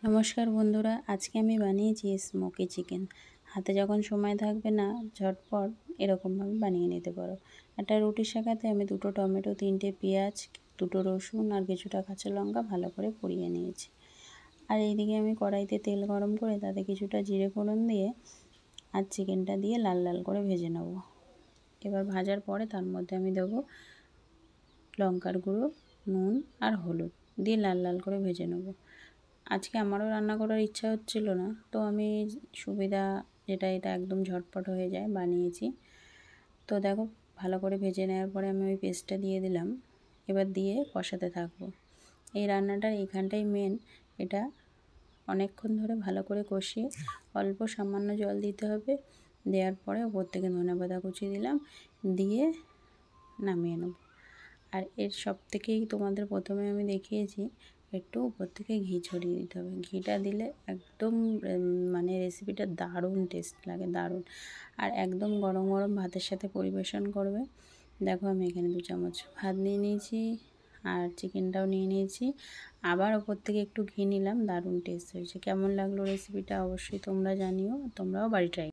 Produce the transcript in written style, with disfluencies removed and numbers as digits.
নমস্কার বন্ধুরা, আজকে আমি বানিয়েছি স্মোকি চিকেন। হাতে যখন সময় থাকবে না, ঝটপট এরকমভাবে বানিয়ে নিতে পারো। একটা রুটির সাথে আমি 2টো টমেটো, 3টে পেঁয়াজ, 2টো রসুন আর কিছুটা কাঁচা লঙ্কা ভালো করে পুড়িয়ে নিয়েছি। আর এইদিকে আমি কড়াইতে তেল গরম করে তাতে কিছুটা জিরে ফোড়ন দিয়ে আর চিকেনটা দিয়ে লাল লাল করে ভেজে নেব। এবার ভাজার পরে তার মধ্যে আমি দেবো লঙ্কার গুঁড়ো, নুন আর হলুদ দিয়ে লাল লাল করে ভেজে নেব। আজকে আমারও রান্না করার ইচ্ছা হচ্ছিল না, তো আমি সুবিধা এটা একদম ঝটপট হয়ে যায় বানিয়েছি। তো দেখো, ভালো করে ভেজে নেওয়ার পরে আমি ওই পেস্টটা দিয়ে দিলাম। এবার দিয়ে কষাতে থাকবো। এই রান্নাটার এইখানটাই মেন। এটা অনেকক্ষণ ধরে ভালো করে কষিয়ে অল্প সামান্য জল দিতে হবে। দেওয়ার পরে ওপর থেকে ধনেপাতা কুচি দিলাম, দিয়ে নামিয়ে নেব। আর এর সবথেকেই তোমাদের প্রথমে আমি দেখিয়েছি, একটু উপর থেকে ঘি ছড়িয়ে দিতে হবে। ঘিটা দিলে একদম মানে রেসিপিটা দারুণ টেস্ট লাগে, দারুণ। আর একদম গরম গরম ভাতের সাথে পরিবেশন করবে। দেখো, আমি এখানে 2 চামচ ভাত নিয়ে নিয়েছি আর চিকেনটাও নিয়ে নিয়েছি। আবার ওপর থেকে একটু ঘি নিলাম, দারুণ টেস্ট হয়েছে। কেমন লাগলো রেসিপিটা অবশ্যই তোমরা জানিও, তোমরাও বাড়ি ট্রাই